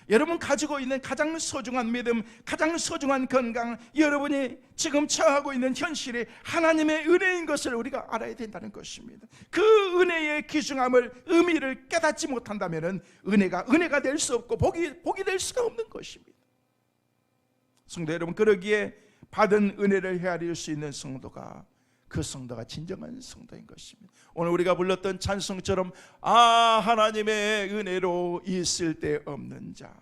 여러분 가지고 있는 가장 소중한 믿음, 가장 소중한 건강, 여러분이 지금 처하고 있는 현실이 하나님의 은혜인 것을 우리가 알아야 된다는 것입니다. 그 은혜의 귀중함을, 의미를 깨닫지 못한다면 은혜가 될 수 없고 복이 될 수가 없는 것입니다. 성도 여러분, 그러기에 받은 은혜를 헤아릴 수 있는 성도가, 그 성도가 진정한 성도인 것입니다. 오늘 우리가 불렀던 찬송처럼 하나님의 은혜로 있을 데 없는 자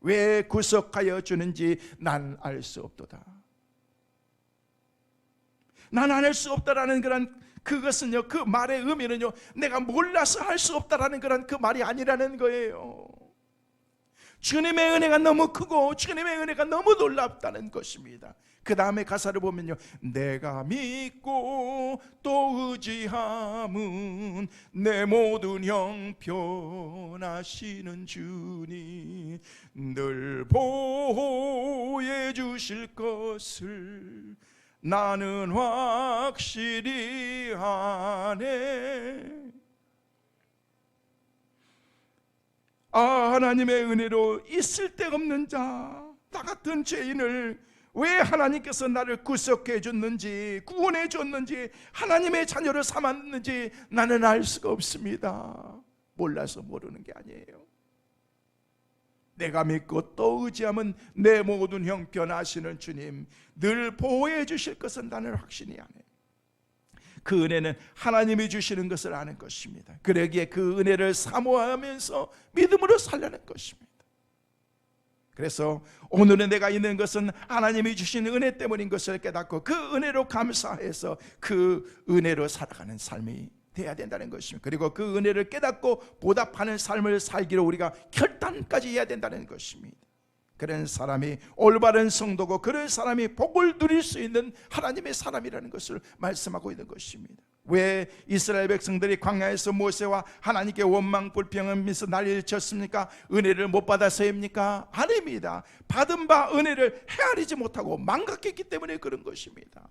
왜 구속하여 주는지 난 알 수 없도다. 난 알 수 없다라는 그것은요, 그 말의 의미는요, 내가 몰라서 할 수 없다라는 그런 그 말이 아니라는 거예요. 주님의 은혜가 너무 크고 주님의 은혜가 너무 놀랍다는 것입니다. 그 다음에 가사를 보면요, 내가 믿고 또 의지함은 내 모든 형편하시는 주님, 늘 보호해 주실 것을 나는 확실히 아네. 하나님의 은혜로 있을 데 없는 자, 나 같은 죄인을 왜 하나님께서 나를 구속해 줬는지, 구원해 줬는지, 하나님의 자녀를 삼았는지 나는 알 수가 없습니다. 몰라서 모르는 게 아니에요. 내가 믿고 또 의지하면 내 모든 형편 아시는 주님, 늘 보호해 주실 것은 나는 확신이 안 해요. 그 은혜는 하나님이 주시는 것을 아는 것입니다. 그러기에 그 은혜를 사모하면서 믿음으로 살려는 것입니다. 그래서 오늘은 내가 있는 것은 하나님이 주신 은혜 때문인 것을 깨닫고 그 은혜로 감사해서 그 은혜로 살아가는 삶이 돼야 된다는 것입니다. 그리고 그 은혜를 깨닫고 보답하는 삶을 살기로 우리가 결단까지 해야 된다는 것입니다. 그런 사람이 올바른 성도고 그런 사람이 복을 누릴 수 있는 하나님의 사람이라는 것을 말씀하고 있는 것입니다. 왜 이스라엘 백성들이 광야에서 모세와 하나님께 원망 불평하면서 난리를 쳤습니까? 은혜를 못 받아서입니까? 아닙니다. 받은 바 은혜를 헤아리지 못하고 망각했기 때문에 그런 것입니다.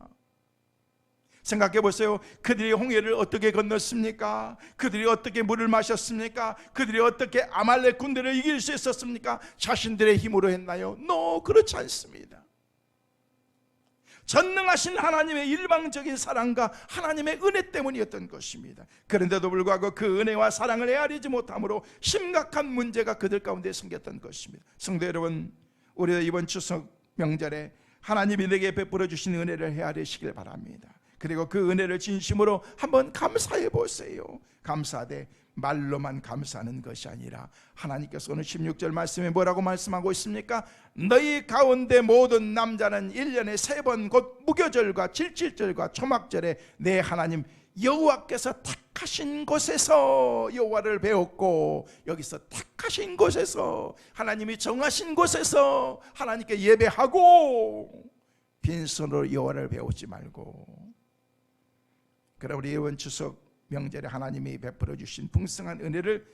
생각해 보세요. 그들이 홍해를 어떻게 건넜습니까? 그들이 어떻게 물을 마셨습니까? 그들이 어떻게 아말렉 군대를 이길 수 있었습니까? 자신들의 힘으로 했나요? 그렇지 않습니다. 전능하신 하나님의 일방적인 사랑과 하나님의 은혜 때문이었던 것입니다. 그런데도 불구하고 그 은혜와 사랑을 헤아리지 못함으로 심각한 문제가 그들 가운데 생겼던 것입니다. 성도 여러분, 우리가 이번 추석 명절에 하나님이 내게 베풀어 주신 은혜를 헤아리시길 바랍니다. 그리고 그 은혜를 진심으로 한번 감사해 보세요. 감사하되 말로만 감사하는 것이 아니라 하나님께서 오늘 16절 말씀에 뭐라고 말씀하고 있습니까? 너희 가운데 모든 남자는 1년에 3번 곧 무교절과 질질절과 초막절에 내 하나님 여호와께서 택하신 곳에서 여호와를 배웠고, 여기서 택하신 곳에서 하나님이 정하신 곳에서 하나님께 예배하고 빈손으로 여호와를 배우지 말고. 그럼 우리 이번 추석 명절에 하나님이 베풀어 주신 풍성한 은혜를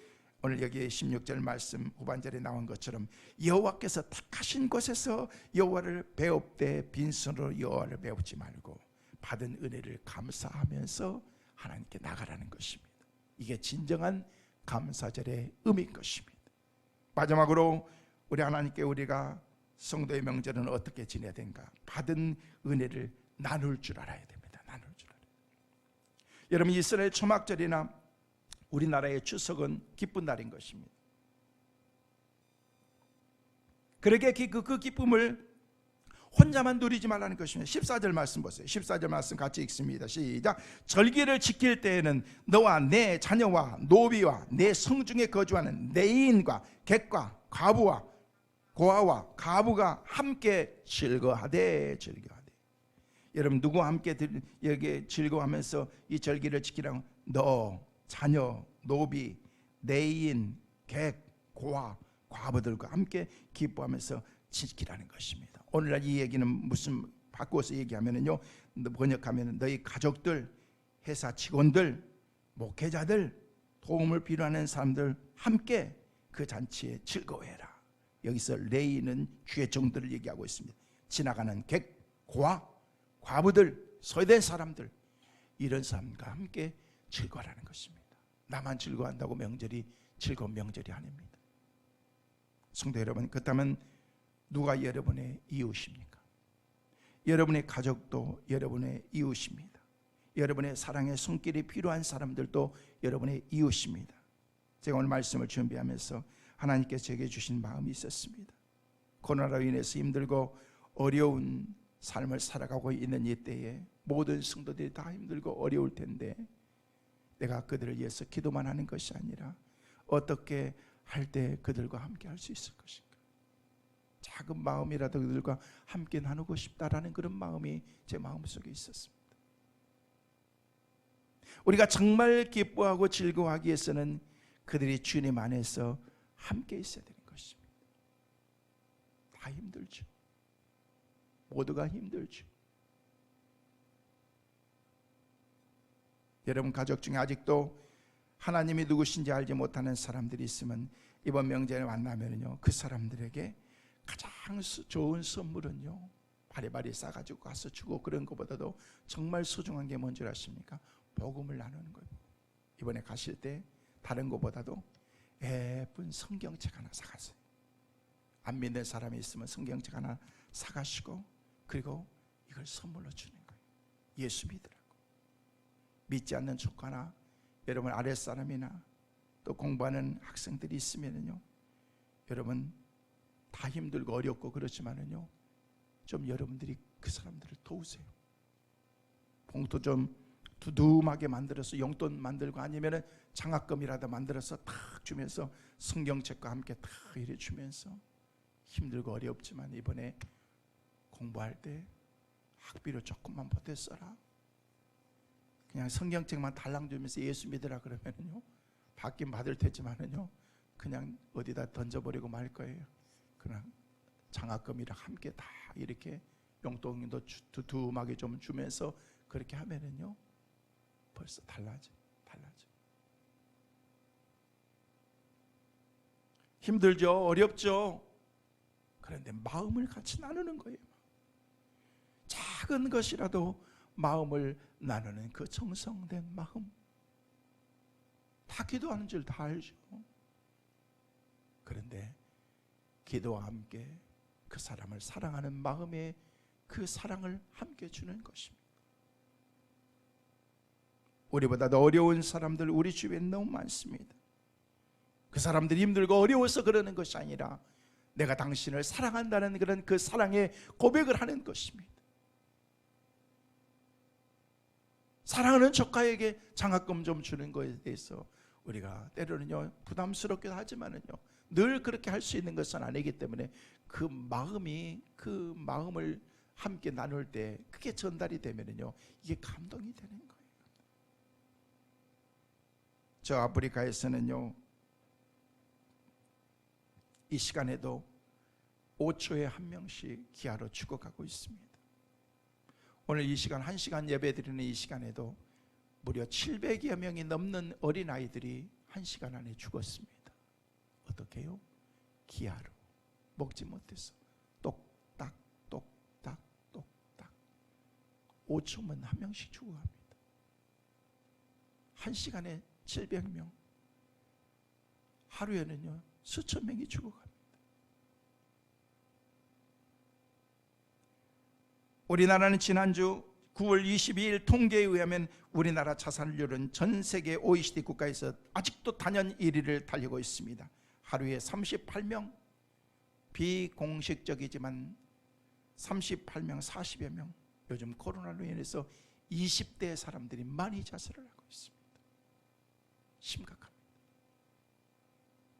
오늘 여기 16절 말씀 후반절에 나온 것처럼 여호와께서 택하신 곳에서 여호와를 배웁되 빈손으로 여호와를 배우지 말고 받은 은혜를 감사하면서 하나님께 나가라는 것입니다. 이게 진정한 감사절의 의미인 것입니다. 마지막으로 우리 하나님께 우리가 성도의 명절은 어떻게 지내야 되는가? 받은 은혜를 나눌 줄 알아야 됩니다. 나눌 줄 알아야. 여러분, 이스라엘 초막절이나 우리나라의 추석은 기쁜 날인 것입니다. 그러게 그 기쁨을 혼자만 누리지 말라는 것입니다. 14절 말씀 보세요. 14절 말씀 같이 읽습니다. 시작. 절기를 지킬 때에는 너와 내 자녀와 노비와 내 성중에 거주하는 내인과 객과 과부와 고아와 가부가 함께 즐거하되. 여러분, 누구와 함께 여기 즐거워하면서 이 절기를 지키라고? 너, 자녀, 노비, 내인, 객, 고아, 과부들과 함께 기뻐하면서 지키라는 것입니다. 오늘날 이 얘기는 무슨 바꿔서 얘기하면은요, 번역하면 너희 가족들, 회사 직원들, 목회자들, 도움을 필요하는 사람들 함께 그 잔치에 즐거워해라. 여기서 레이는 주의 종들을 얘기하고 있습니다. 지나가는 객, 고아, 과부들, 소외된 사람들, 이런 사람과 함께 즐거워하라는 것입니다. 나만 즐거워한다고 명절이 즐거운 명절이 아닙니다. 성도 여러분, 그렇다면 누가 여러분의 이웃입니까? 여러분의 가족도 여러분의 이웃입니다. 여러분의 사랑의 손길이 필요한 사람들도 여러분의 이웃입니다. 제가 오늘 말씀을 준비하면서 하나님께서 제게 주신 마음이 있었습니다. 코로나로 인해서 힘들고 어려운 삶을 살아가고 있는 이때에 모든 성도들이 다 힘들고 어려울 텐데 내가 그들을 위해서 기도만 하는 것이 아니라 어떻게 할 때 그들과 함께 할 수 있을 것인가, 작은 마음이라도 그들과 함께 나누고 싶다라는 그런 마음이 제 마음속에 있었습니다. 우리가 정말 기뻐하고 즐거워하기 위해서는 그들이 주님 안에서 함께 있어야 되는 것입니다. 모두가 힘들죠. 여러분 가족 중에 아직도 하나님이 누구신지 알지 못하는 사람들이 있으면 이번 명절에 만나면요, 그 사람들에게 가장 좋은 선물은요, 바리바리 싸가지고 가서 주고, 그런 것보다도 정말 소중한 게 뭔지 아십니까? 복음을 나누는 거예요. 이번에 가실 때 다른 것보다도 예쁜 성경책 하나 사가세요. 안 믿는 사람이 있으면 성경책 하나 사가시고, 그리고 이걸 선물로 주는 거예요. 예수 믿으라고. 믿지 않는 조카나 여러분 아랫사람이나 또 공부하는 학생들이 있으면요, 여러분 다 힘들고 어렵고 그렇지만은요, 좀 여러분들이 그 사람들을 도우세요. 봉투 좀 두툼하게 만들어서 용돈 만들고, 아니면은 장학금이라도 만들어서 탁 주면서 성경책과 함께 탁 이래 주면서, 힘들고 어렵지만 이번에 공부할 때 학비로 조금만 보태 써라. 그냥 성경책만 달랑 주면서 예수 믿으라 그러면은요, 받긴 받을 테지만은요, 그냥 어디다 던져버리고 말 거예요. 그냥 장학금이랑 함께 다 이렇게 용돈도 두툼하게 좀 주면서 그렇게 하면은요, 벌써 달라져. 힘들죠, 어렵죠. 그런데 마음을 같이 나누는 거예요. 작은 것이라도 마음을 나누는 그 정성된 마음, 다 기도하는 줄 다 알죠. 그런데 기도와 함께 그 사람을 사랑하는 마음에 그 사랑을 함께 주는 것입니다. 우리보다 더 어려운 사람들 우리 주변에 너무 많습니다. 그 사람들이 힘들고 어려워서 그러는 것이 아니라 내가 당신을 사랑한다는 그런 그 사랑의 고백을 하는 것입니다. 사랑하는 조카에게 장학금 좀 주는 것에 대해서 우리가 때로는요, 부담스럽기도 하지만은요, 늘 그렇게 할 수 있는 것은 아니기 때문에 그 마음을 함께 나눌 때 그게 전달이 되면은요, 이게 감동이 되는 거예요. 저 아프리카에서는요, 이 시간에도 5초에 한 명씩 기아로 죽어가고 있습니다. 오늘 이 시간 1시간 예배 드리는 이 시간에도 무려 700여 명이 넘는 어린아이들이 1시간 안에 죽었습니다. 어떻게 해요? 기아로 먹지 못해서 똑딱 똑딱 똑딱 5초면 한 명씩 죽어갑니다. 1시간에 700명, 하루에는요 수천 명이 죽어갑니다. 우리나라는 지난주 9월 22일 통계에 의하면 우리나라 자살률은 전 세계 OECD 국가에서 아직도 단연 1위를 달리고 있습니다. 하루에 38명, 비공식적이지만 38명, 40여 명, 요즘 코로나로 인해서 20대 사람들이 많이 자살을 하고 있습니다. 심각합니다.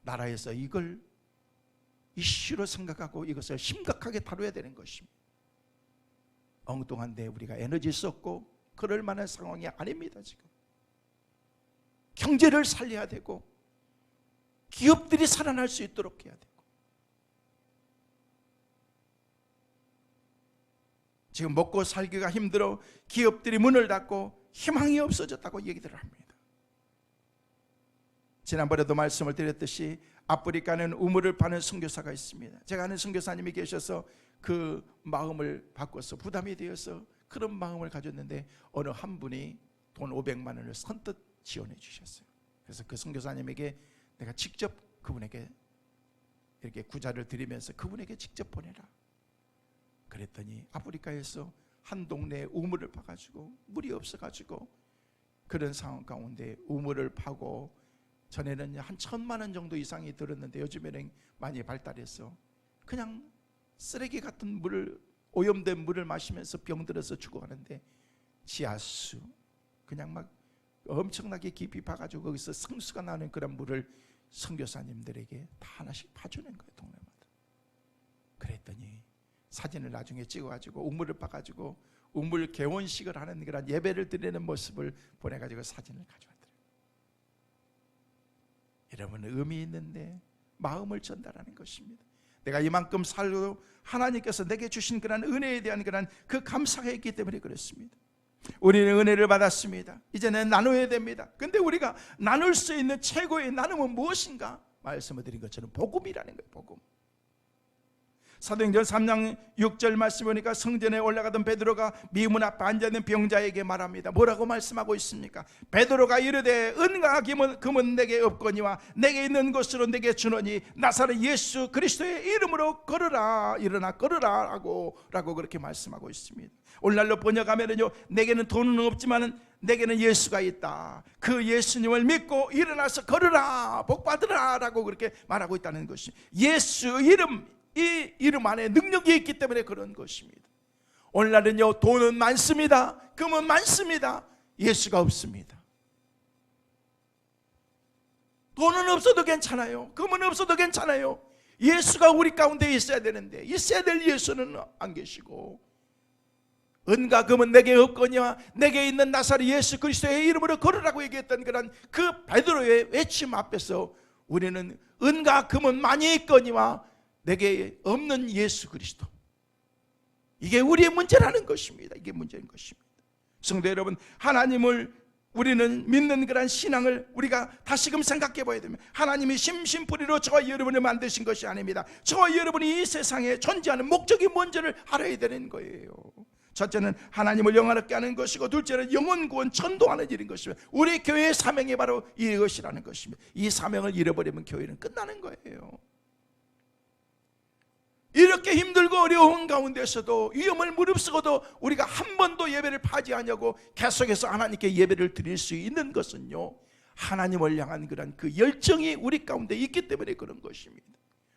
나라에서 이걸 이슈로 생각하고 이것을 심각하게 다뤄야 되는 것입니다. 엉뚱한데 우리가 에너지 썼고 그럴 만한 상황이 아닙니다. 지금 경제를 살려야 되고 기업들이 살아날 수 있도록 해야 되고, 지금 먹고 살기가 힘들어 기업들이 문을 닫고 희망이 없어졌다고 얘기들을 합니다. 지난번에도 말씀을 드렸듯이 아프리카는 우물을 파는 선교사가 있습니다. 제가 아는 선교사님이 계셔서 그 마음을 바꿔서 부담이 되어서 그런 마음을 가졌는데 어느 한 분이 돈 500만 원을 선뜻 지원해 주셨어요. 그래서 그 선교사님에게 내가 직접 그분에게 이렇게 구자를 드리면서 그분에게 직접 보내라 그랬더니, 아프리카에서 한 동네에 우물을 파가지고 물이 없어가지고 그런 상황 가운데 우물을 파고, 전에는 한 1,000만 원 정도 이상이 들었는데 요즘에는 많이 발달해서 그냥 쓰레기 같은 물을, 오염된 물을 마시면서 병들어서 죽어가는데, 지하수 그냥 막 엄청나게 깊이 파가지고 거기서 생수가 나는 그런 물을 선교사님들에게 다 하나씩 파주는 거예요, 동네마다. 그랬더니 사진을 나중에 찍어가지고 우물을 파가지고 우물 개원식을 하는 그런 예배를 드리는 모습을 보내가지고 사진을 가져왔더래요. 여러분, 의미 있는데 마음을 전달하는 것입니다. 내가 이만큼 살고 하나님께서 내게 주신 그런 은혜에 대한 그런 그 감사가 있기 때문에 그렇습니다. 우리는 은혜를 받았습니다. 이제는 나눠야 됩니다. 근데 우리가 나눌 수 있는 최고의 나눔은 무엇인가? 말씀을 드린 것처럼 복음이라는 거예요. 복음. 사도행전 3장 6절 말씀 보니까 성전에 올라가던 베드로가 미문 앞에 앉아있는 병자에게 말합니다. 뭐라고 말씀하고 있습니까? 베드로가 이르되 은과 금은 내게 없거니와 내게 있는 것으로 내게 주노니 나사렛 예수 그리스도의 이름으로 걸으라, 일어나 걸으라 라고 그렇게 말씀하고 있습니다. 오늘날로 번역하면요, 내게는 돈은 없지만 내게는 예수가 있다. 그 예수님을 믿고 일어나서 걸으라, 복 받으라 라고 그렇게 말하고 있다는 것이, 예수 이름, 이 이름 안에 능력이 있기 때문에 그런 것입니다. 오늘날은요, 돈은 많습니다. 금은 많습니다. 예수가 없습니다. 돈은 없어도 괜찮아요. 금은 없어도 괜찮아요. 예수가 우리 가운데 있어야 되는데, 있어야 될 예수는 안 계시고, 은과 금은 내게 없거니와 내게 있는 나사렛 예수 그리스도의 이름으로 걸으라고 얘기했던 그런 그 베드로의 외침 앞에서 우리는 은과 금은 많이 있거니와 내게 없는 예수 그리스도, 이게 우리의 문제라는 것입니다. 이게 문제인 것입니다. 성도 여러분, 하나님을 우리는 믿는 그런 신앙을 우리가 다시금 생각해 봐야 됩니다. 하나님이 심심풀이로 저와 여러분을 만드신 것이 아닙니다. 저와 여러분이 이 세상에 존재하는 목적이 뭔지를 알아야 되는 거예요. 첫째는 하나님을 영화롭게 하는 것이고, 둘째는 영혼 구원 전도하는 일인 것입니다. 우리 교회의 사명이 바로 이것이라는 것입니다. 이 사명을 잃어버리면 교회는 끝나는 거예요. 이렇게 힘들고 어려운 가운데서도, 위험을 무릅쓰고도 우리가 한 번도 예배를 파지하냐고 계속해서 하나님께 예배를 드릴 수 있는 것은요, 하나님을 향한 그런 그 열정이 우리 가운데 있기 때문에 그런 것입니다.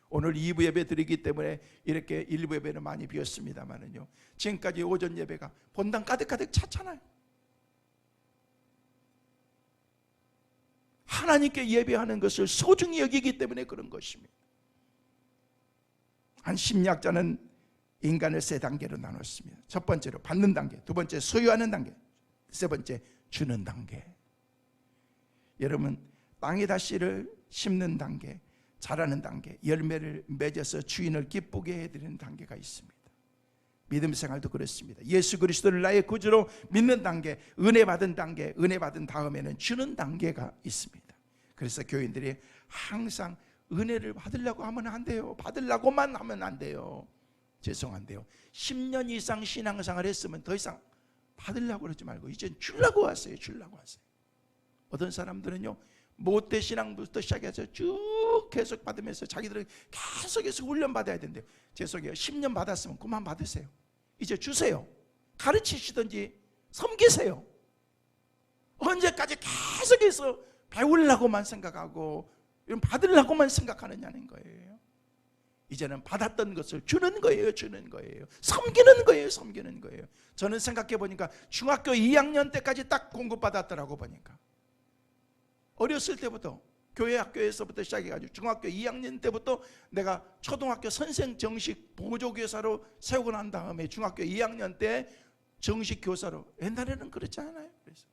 오늘 2부 예배 드리기 때문에 이렇게 1부 예배는 많이 비었습니다만은요, 지금까지 오전 예배가 본당 가득가득 찼잖아요. 하나님께 예배하는 것을 소중히 여기기 때문에 그런 것입니다. 한 심리학자는 인간을 세 단계로 나눴습니다. 첫 번째로 받는 단계, 두 번째 소유하는 단계, 세 번째 주는 단계. 여러분, 땅에다 씨를 심는 단계, 자라는 단계, 열매를 맺어서 주인을 기쁘게 해드리는 단계가 있습니다. 믿음 생활도 그렇습니다. 예수 그리스도를 나의 구주로 믿는 단계, 은혜 받은 단계, 은혜 받은 다음에는 주는 단계가 있습니다. 그래서 교인들이 항상 은혜를 받으려고 하면 안 돼요. 받으려고만 하면 안 돼요. 죄송한데요, 10년 이상 신앙생활 했으면 더 이상 받으려고 그러지 말고 이제 주려고 하세요. 주려고 하세요. 어떤 사람들은요, 모태 신앙부터 시작해서 쭉 계속 받으면서 자기들은 계속해서 훈련받아야 된대요. 죄송해요, 10년 받았으면 그만 받으세요. 이제 주세요. 가르치시든지 섬기세요. 언제까지 계속해서 배우려고만 생각하고 받으려고만 생각하느냐는 거예요. 이제는 받았던 것을 주는 거예요. 주는 거예요. 섬기는 거예요. 섬기는 거예요. 저는 생각해 보니까 중학교 2학년 때까지 딱 공급받았더라고 보니까. 어렸을 때부터 교회 학교에서부터 시작해가지고 중학교 2학년 때부터 내가 초등학교 선생 정식 보조교사로 세우고 난 다음에 중학교 2학년 때 정식 교사로, 옛날에는 그렇지 않아요. 그래서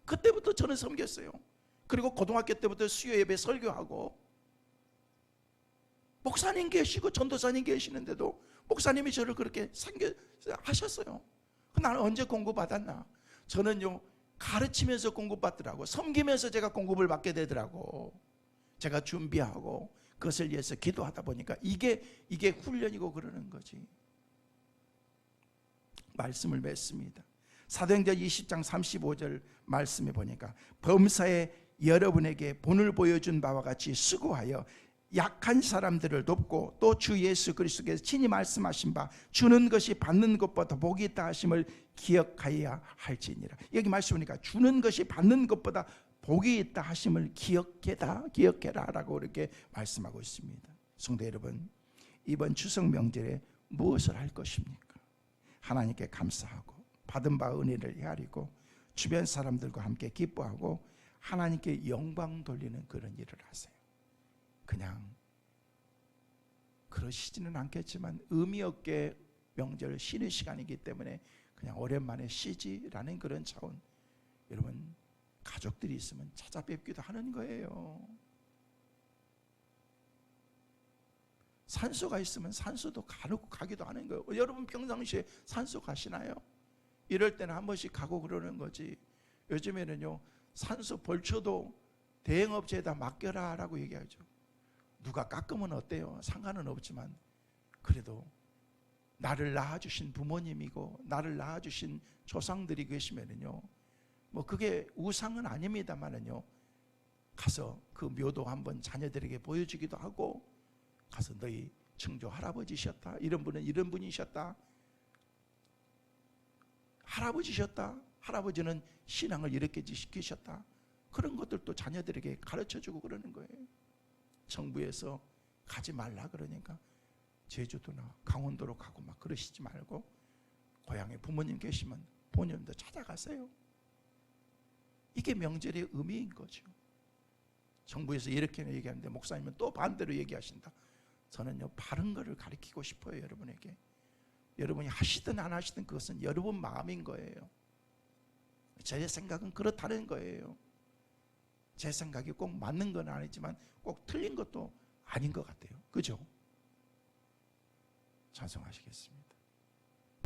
그때부터 저는 섬겼어요. 그리고 고등학교 때부터 수요 예배 설교하고, 목사님 계시고 전도사님 계시는데도 목사님이 저를 그렇게 하셨어요. 나는 언제 공급받았나? 저는요, 가르치면서 공급받더라고. 섬기면서 제가 공급을 받게 되더라고. 제가 준비하고 그것을 위해서 기도하다 보니까 이게 훈련이고 그러는 거지. 말씀을 맺습니다. 사도행전 20장 35절 말씀에 보니까 범사에 여러분에게 본을 보여준 바와 같이 수고하여 약한 사람들을 돕고 또 주 예수 그리스도께서 친히 말씀하신 바 주는 것이 받는 것보다 복이 있다 하심을 기억하여야 할지니라. 여기 말씀 보니까 주는 것이 받는 것보다 복이 있다 하심을 기억해라 라고 이렇게 말씀하고 있습니다. 성도 여러분, 이번 추석 명절에 무엇을 할 것입니까? 하나님께 감사하고 받은 바 은혜를 헤아리고 주변 사람들과 함께 기뻐하고 하나님께 영광 돌리는 그런 일을 하세요. 그냥 그러시지는 않겠지만 의미 없게 명절 쉬는 시간이기 때문에 그냥 오랜만에 쉬지라는 그런 차원, 여러분 가족들이 있으면 찾아뵙기도 하는 거예요. 산소가 있으면 산소도 가기도 하는 거예요. 여러분 평상시에 산소 가시나요? 이럴 때는 한 번씩 가고 그러는 거지. 요즘에는요, 산소 벌초도 대행업체에다 맡겨라 라고 얘기하죠. 누가 깎으면 어때요? 상관은 없지만 그래도 나를 낳아주신 부모님이고 나를 낳아주신 조상들이 계시면은요, 뭐 그게 우상은 아닙니다만은요, 가서 그 묘도 한번 자녀들에게 보여주기도 하고, 가서 너희 증조 할아버지셨다, 이런 분은 이런 분이셨다, 할아버지셨다, 할아버지는 신앙을 이렇게 지키셨다, 그런 것들도 자녀들에게 가르쳐주고 그러는 거예요. 정부에서 가지 말라 그러니까 제주도나 강원도로 가고 막 그러시지 말고 고향에 부모님 계시면 부모님도 찾아가세요. 이게 명절의 의미인 거죠. 정부에서 이렇게 얘기하는데 목사님은 또 반대로 얘기하신다. 저는요, 바른 거를 가르치고 싶어요. 여러분에게. 여러분이 하시든 안 하시든 그것은 여러분 마음인 거예요. 제 생각은 그렇다는 거예요. 제 생각이 꼭 맞는 건 아니지만 꼭 틀린 것도 아닌 것 같아요. 그죠? 찬송하시겠습니다.